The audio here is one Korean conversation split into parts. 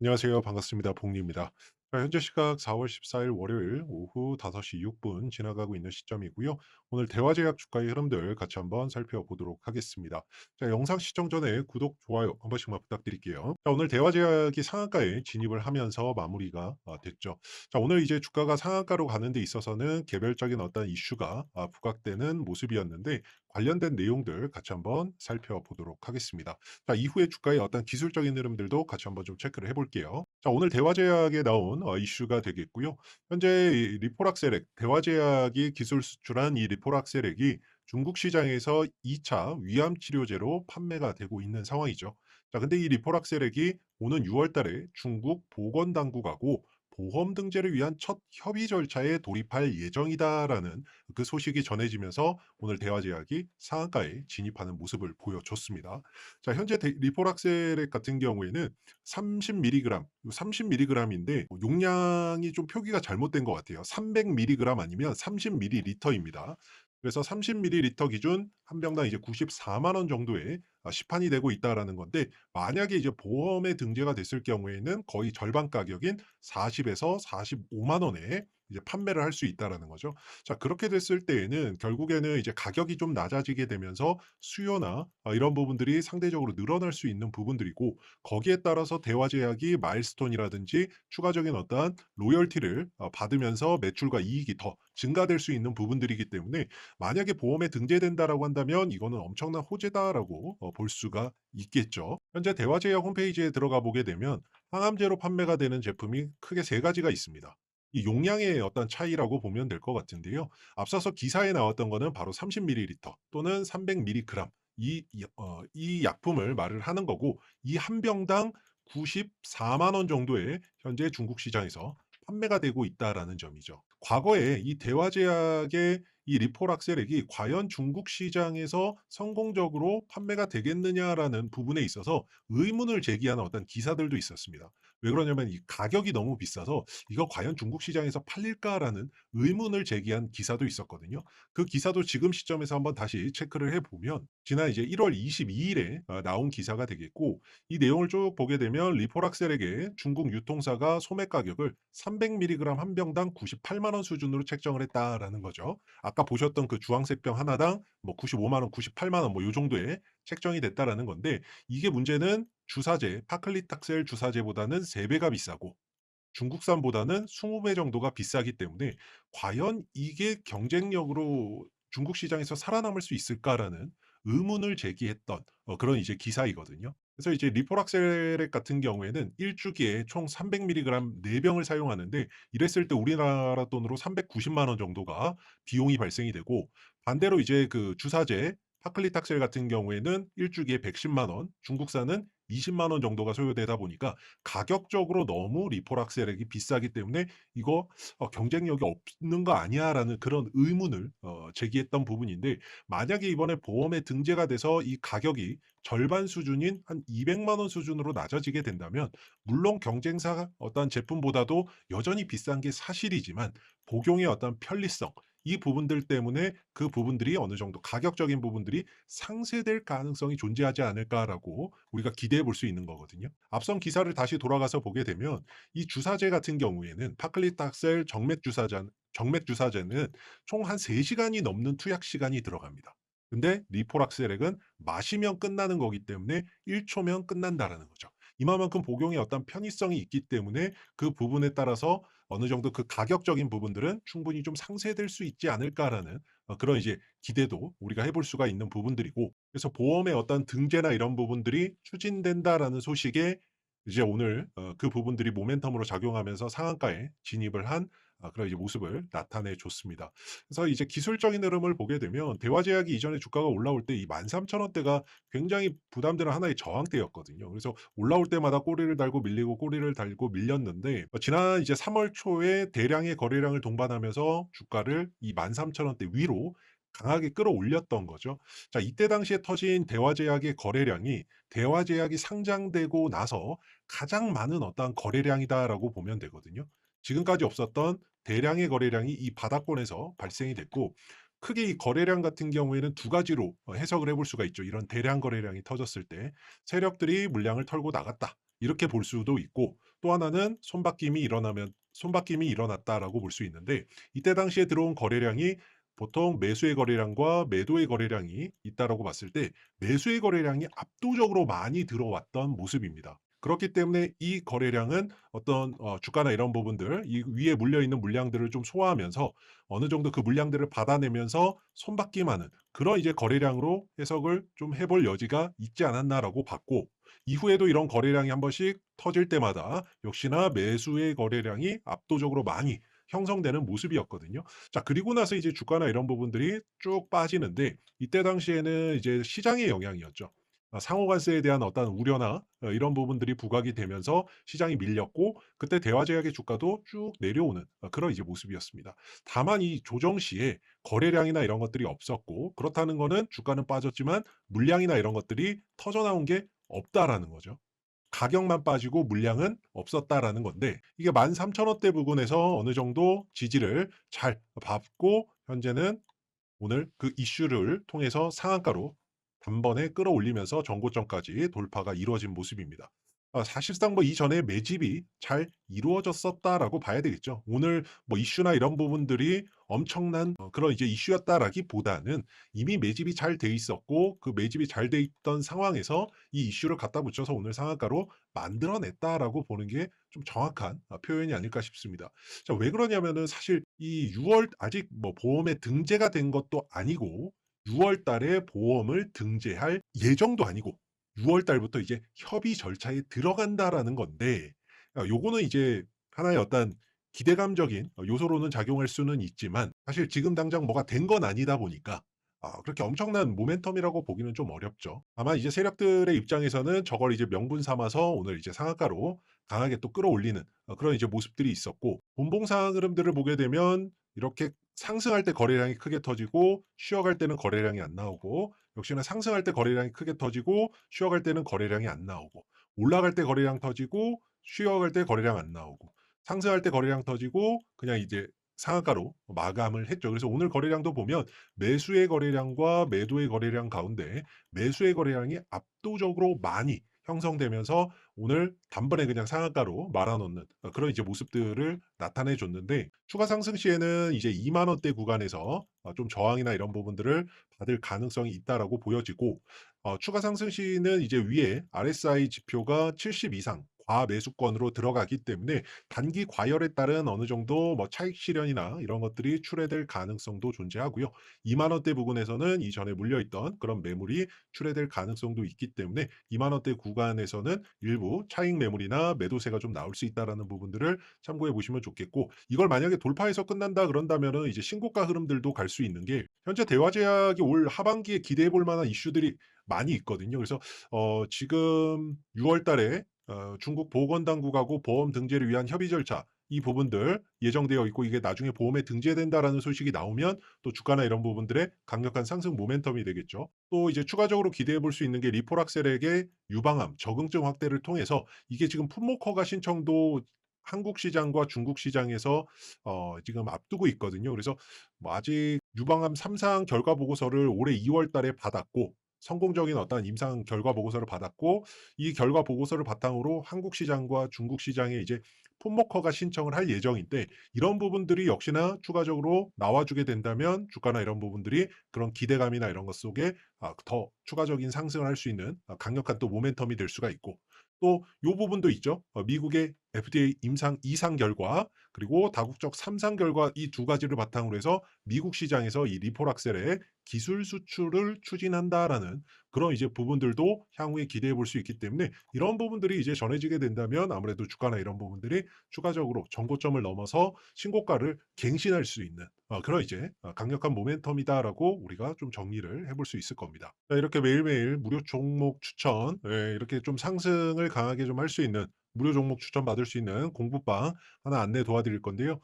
안녕하세요. 반갑습니다. 복리입니다. 자, 현재 시각 4월 14일 월요일 오후 5시 6분 지나가고 있는 시점이고요. 오늘 대화제약 주가의 흐름들 같이 한번 살펴보도록 하겠습니다. 자, 영상 시청 전에 구독, 좋아요 한 번씩만 부탁드릴게요. 자, 오늘 대화제약이 상한가에 진입을 하면서 마무리가 됐죠. 자, 오늘 이제 주가가 상한가로 가는 데 있어서는 개별적인 어떤 이슈가 부각되는 모습이었는데 관련된 내용들 같이 한번 살펴보도록 하겠습니다. 자, 이후에 주가의 어떤 기술적인 흐름들도 같이 한번 좀 체크를 해볼게요. 자, 오늘 대화제약에 나온 이슈가 되겠고요. 현재 이 리포락셀렉, 대화제약이 기술 수출한 이 리포락셀렉이 중국 시장에서 2차 위암 치료제로 판매가 되고 있는 상황이죠. 자, 근데 이 리포락셀렉이 오는 6월 달에 중국 보건당국하고 보험 등재를 위한 첫 협의 절차에 돌입할 예정이다라는 그 소식이 전해지면서 오늘 대화제약이 상한가에 진입하는 모습을 보여줬습니다. 자, 현재 리포락셀액 같은 경우에는 30mg, 30mg인데 용량이 좀 표기가 잘못된 것 같아요. 300mg 아니면 30ml입니다. 그래서 30ml 기준 한 병당 이제 94만 원 정도의 시판이 되고 있다라는 건데 만약에 이제 보험에 등재가 됐을 경우에는 거의 절반 가격인 40에서 45만 원에 이제 판매를 할 수 있다라는 거죠. 자, 그렇게 됐을 때에는 결국에는 이제 가격이 좀 낮아지게 되면서 수요나 이런 부분들이 상대적으로 늘어날 수 있는 부분들이고 거기에 따라서 대화제약이 마일스톤이라든지 추가적인 어떠한 로열티를 받으면서 매출과 이익이 더 증가될 수 있는 부분들이기 때문에 만약에 보험에 등재된다라고 한다면 이거는 엄청난 호재다라고 볼 수가 있겠죠. 현재 대화제약 홈페이지에 들어가 보게 되면 항암제로 판매가 되는 제품이 크게 세 가지가 있습니다. 이 용량의 어떤 차이라고 보면 될 것 같은데요. 앞서서 기사에 나왔던 거는 바로 30ml 또는 300mg 이 약품을 말을 하는 거고 이 한 병당 94만 원 정도에 현재 중국 시장에서 판매가 되고 있다라는 점이죠. 과거에 이 대화제약의 이 리포락셀액이 과연 중국 시장에서 성공적으로 판매가 되겠느냐라는 부분에 있어서 의문을 제기하는 어떤 기사들도 있었습니다. 왜 그러냐면 이 가격이 너무 비싸서 '이거 과연 중국 시장에서 팔릴까?'라는 의문을 제기한 기사도 있었거든요. 그 기사도 지금 시점에서 한번 다시 체크를 해 보면 지난 이제 1월 22 일에 나온 기사가 되겠고 이 내용을 쭉 보게 되면 리포락셀에게 중국 유통사가 소매 가격을 300mg 한 병당 98만 원 수준으로 책정을 했다라는 거죠. 아까 보셨던 그 주황색 병 하나당 뭐 95만 원, 98만 원 뭐 요 정도에 책정이 됐다라는 건데 이게 문제는 주사제 파클리탁셀 주사제보다는 3 배가 비싸고 중국산보다는 20배 정도가 비싸기 때문에 '과연 이게 경쟁력으로 중국 시장에서 살아남을 수 있을까?'라는 의문을 제기했던 그런 이제 기사이거든요. 그래서 이제 리포락셀액 같은 경우에는 1 주기에 총 300mg 4 병을 사용하는데 이랬을 때 우리나라 돈으로 390만 원 정도가 비용이 발생이 되고 반대로 이제 그 주사제 파클리탁셀 같은 경우에는 1 주기에 110만 원, 중국산은 20만 원 정도가 소요되다 보니까 가격적으로 너무 리포락셀액이 비싸기 때문에 '이거 경쟁력이 없는 거 아니야?'라는 그런 의문을 제기했던 부분인데 만약에 이번에 보험에 등재가 돼서 이 가격이 절반 수준인 한 200만 원 수준으로 낮아지게 된다면 물론 경쟁사 어떤 제품보다도 여전히 비싼 게 사실이지만 복용의 어떤 편리성 이 부분들 때문에 그 부분들이 어느 정도 가격적인 부분들이 상쇄될 가능성이 존재하지 않을까라고 우리가 기대해 볼 수 있는 거거든요. 앞선 기사를 다시 돌아가서 보게 되면 이 주사제 같은 경우에는 파클리탁셀 정맥 주사제는 총 한 3 시간이 넘는 투약 시간이 들어갑니다. 근데 리포락셀액은 마시면 끝나는 거기 때문에 1 초면 끝난다라는 거죠. 이만큼 복용의 어떤 편의성이 있기 때문에 그 부분에 따라서 어느 정도 그 가격적인 부분들은 충분히 좀 상쇄될 수 있지 않을까라는 그런 이제 기대도 우리가 해볼 수가 있는 부분들이고 그래서 보험의 어떤 등재나 이런 부분들이 추진된다라는 소식에 이제 오늘 그 부분들이 모멘텀으로 작용하면서 상한가에 진입을 한 그런 이제 모습을 나타내 줬습니다. 그래서 이제 기술적인 흐름을 보게 되면 대화제약이 이전에 주가가 올라올 때 이 13,000원대가 굉장히 부담되는 하나의 저항대였거든요. 그래서 올라올 때마다 꼬리를 달고 밀리고 꼬리를 달고 밀렸는데 지난 이제 3월 초에 대량의 거래량을 동반하면서 주가를 이 13,000원대 위로 강하게 끌어올렸던 거죠. 자, 이때 당시에 터진 대화제약의 거래량이 대화제약이 상장되고 나서 가장 많은 어떠한 거래량이다라고 보면 되거든요. 지금까지 없었던 대량의 거래량이 이 바닥권에서 발생이 됐고 크게 이 거래량 같은 경우에는 두 가지로 해석을 해볼 수가 있죠. 이런 대량 거래량이 터졌을 때 세력들이 물량을 털고 나갔다. 이렇게 볼 수도 있고 또 하나는 손바뀜이 일어났다라고 볼 수 있는데 이때 당시에 들어온 거래량이 보통 매수의 거래량과 매도의 거래량이 있다라고 봤을 때 매수의 거래량이 압도적으로 많이 들어왔던 모습입니다. 그렇기 때문에 이 거래량은 어떤 주가나 이런 부분들 이 위에 물려 있는 물량들을 좀 소화하면서 어느 정도 그 물량들을 받아내면서 손바뀜하는 그런 이제 거래량으로 해석을 좀 해볼 여지가 있지 않았나라고 봤고 이후에도 이런 거래량이 한 번씩 터질 때마다 역시나 매수의 거래량이 압도적으로 많이 형성되는 모습이었거든요. 자, 그리고 나서 이제 주가나 이런 부분들이 쭉 빠지는데 이때 당시에는 이제 시장의 영향이었죠. 상호관세에 대한 어떤 우려나 이런 부분들이 부각이 되면서 시장이 밀렸고 그때 대화제약의 주가도 쭉 내려오는 그런 이제 모습이었습니다. 다만 이 조정 시에 거래량이나 이런 것들이 없었고 그렇다는 거는 주가는 빠졌지만 물량이나 이런 것들이 터져 나온 게 없다라는 거죠. 가격만 빠지고 물량은 없었다라는 건데 이게 13,000원대 부근에서 어느 정도 지지를 잘 받고 현재는 오늘 그 이슈를 통해서 상한가로 단번에 끌어올리면서 전고점까지 돌파가 이루어진 모습입니다. 사실상 뭐 이전에 매집이 잘 이루어졌었다라고 봐야 되겠죠. 오늘 뭐 이슈나 이런 부분들이 엄청난 그런 이제 이슈였다라기보다는 이미 매집이 잘 돼 있었고 그 매집이 잘 돼 있던 상황에서 이 이슈를 갖다 붙여서 오늘 상한가로 만들어냈다라고 보는 게 좀 정확한 표현이 아닐까 싶습니다. 자, 왜 그러냐면은 사실 이 6월 아직 뭐 보험에 등재가 된 것도 아니고 6월 달에 보험을 등재할 예정도 아니고 6월 달부터 이제 협의 절차에 들어간다라는 건데 요거는 이제 하나의 어떤 기대감적인 요소로는 작용할 수는 있지만 사실 지금 당장 뭐가 된 건 아니다 보니까 그렇게 엄청난 모멘텀이라고 보기는 좀 어렵죠. 다만 이제 세력들의 입장에서는 저걸 이제 명분 삼아서 오늘 이제 상한가로 강하게 또 끌어올리는 그런 이제 모습들이 있었고 본봉상 흐름들을 보게 되면 이렇게 상승할 때 거래량이 크게 터지고 쉬어갈 때는 거래량이 안 나오고 역시나 상승할 때 거래량이 크게 터지고 쉬어갈 때는 거래량이 안 나오고 올라갈 때 거래량 터지고 쉬어갈 때 거래량 안 나오고 상승할 때 거래량 터지고 그냥 이제 상한가로 마감을 했죠. 그래서 오늘 거래량도 보면 매수의 거래량과 매도의 거래량 가운데 매수의 거래량이 압도적으로 많이 형성되면서 오늘 단번에 그냥 상한가로 말아놓는 그런 이제 모습들을 나타내 줬는데 추가 상승 시에는 이제 2만 원대 구간에서 좀 저항이나 이런 부분들을 받을 가능성이 있다라고 보여지고 추가 상승 시는 이제 위에 RSI 지표가 70 이상 과매수권으로 들어가기 때문에 단기 과열에 따른 어느 정도 뭐 차익 실현이나 이런 것들이 출회될 가능성도 존재하고요. 2만 원대 부근에서는 이전에 물려있던 그런 매물이 출회될 가능성도 있기 때문에 2만 원대 구간에서는 일부 차익 매물이나 매도세가 좀 나올 수 있다라는 부분들을 참고해 보시면 좋겠고 이걸 만약에 돌파해서 끝난다 그런다면은 이제 신고가 흐름들도 갈 수 있는 게 현재 대화제약이 올 하반기에 기대해 볼 만한 이슈들이 많이 있거든요. 그래서 지금 6월 달에 중국 보건당국하고 보험 등재를 위한 협의 절차 이 부분들 예정되어 있고 이게 나중에 보험에 등재된다라는 소식이 나오면 또 주가나 이런 부분들의 강력한 상승 모멘텀이 되겠죠. 또 이제 추가적으로 기대해 볼 수 있는 게 리포락셀에게 유방암 적응증 확대를 통해서 이게 지금 품목 허가 신청도 한국 시장과 중국 시장에서 지금 앞두고 있거든요. 그래서 뭐 아직 유방암 3상 결과 보고서를 올해 2월 달에 받았고 성공적인 어떤 임상 결과 보고서를 받았고 이 결과 보고서를 바탕으로 한국 시장과 중국 시장에 이제 품목허가 신청을 할 예정인데 이런 부분들이 역시나 추가적으로 나와주게 된다면 주가나 이런 부분들이 그런 기대감이나 이런 것 속에 더 추가적인 상승을 할 수 있는 강력한 또 모멘텀이 될 수가 있고 또 요 부분도 있죠. 미국의 FDA 임상 2상 결과 그리고 다국적 3상 결과 이 두 가지를 바탕으로 해서 미국 시장에서 이 리포락셀의 기술 수출을 추진한다라는 그런 이제 부분들도 향후에 기대해 볼 수 있기 때문에 이런 부분들이 이제 전해지게 된다면 아무래도 주가나 이런 부분들이 추가적으로 정고점을 넘어서 신고가를 갱신할 수 있는 그런 이제 강력한 모멘텀이다라고 우리가 좀 정리를 해볼 수 있을 겁니다. 자, 이렇게 매일매일 무료 종목 추천 이렇게 좀 상승을 강하게 좀 할 수 있는 무료 종목 추천 받을 수 있는 공부방 하나 안내 도와드릴 건데요.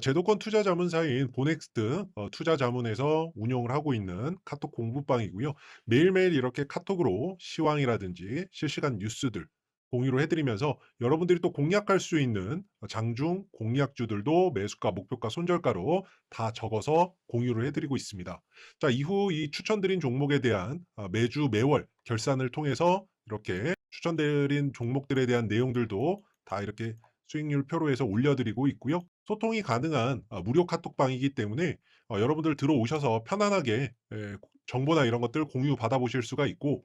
제도권 투자 자문사인 보넥스트 투자 자문에서 운영을 하고 있는 카톡 공부방이고요. 매일매일 이렇게 카톡으로 시황이라든지 실시간 뉴스들 공유를 해드리면서 여러분들이 또 공략할 수 있는 장중 공략주들도 매수가, 목표가, 손절가로 다 적어서 공유를 해드리고 있습니다. 자, 이후 이 추천드린 종목에 대한 매주 매월 결산을 통해서 이렇게 추천드린 종목들에 대한 내용들도 다 이렇게 수익률 표로 해서 올려드리고 있고요. 소통이 가능한 무료 카톡방이기 때문에 여러분들 들어오셔서 편안하게 정보나 이런 것들 공유 받아보실 수가 있고,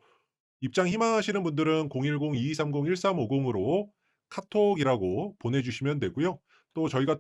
입장 희망하시는 분들은 010-2230-1350으로 카톡이라고 보내주시면 되고요. 또 저희가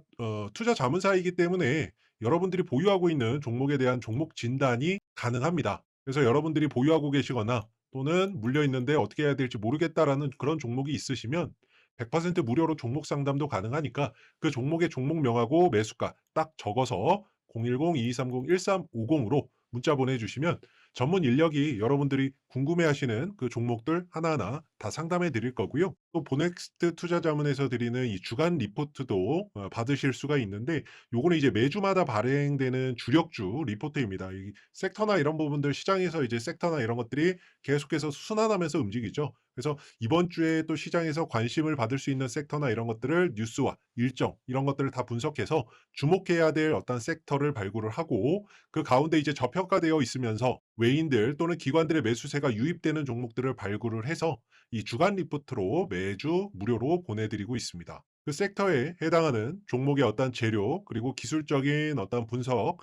투자 자문사이기 때문에 여러분들이 보유하고 있는 종목에 대한 종목 진단이 가능합니다. 그래서 여러분들이 보유하고 계시거나 또는 물려 있는데 어떻게 해야 될지 모르겠다라는 그런 종목이 있으시면 100% 무료로 종목 상담도 가능하니까 그 종목의 종목명하고 매수가 딱 적어서 010-2230-1350으로 문자 보내주시면 전문 인력이 여러분들이 궁금해하시는 그 종목들 하나하나 다 상담해 드릴 거고요. 또 보넥스트 투자자문에서 드리는 이 주간 리포트도 받으실 수가 있는데, 요거는 이제 매주마다 발행되는 주력주 리포트입니다. 이 섹터나 이런 부분들, 시장에서 이제 섹터나 이런 것들이 계속해서 순환하면서 움직이죠. 그래서 이번 주에 또 시장에서 관심을 받을 수 있는 섹터나 이런 것들을 뉴스와 일정 이런 것들을 다 분석해서 주목해야 될 어떤 섹터를 발굴을 하고, 그 가운데 이제 저평가되어 있으면서 외인들 또는 기관들의 매수세가 유입되는 종목들을 발굴을 해서 이 주간 리포트로 매주 무료로 보내드리고 있습니다. 그 섹터에 해당하는 종목의 어떤 재료 그리고 기술적인 어떤 분석,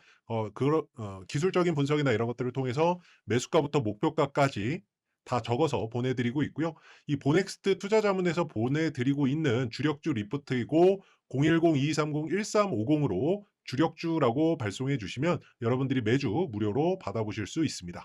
기술적인 분석이나 이런 것들을 통해서 매수가부터 목표가까지 다 적어서 보내드리고 있고요. 이 보넥스트 투자자문에서 보내드리고 있는 주력주 리포트이고, 010-2230-1350으로 주력주라고 발송해 주시면 여러분들이 매주 무료로 받아보실 수 있습니다.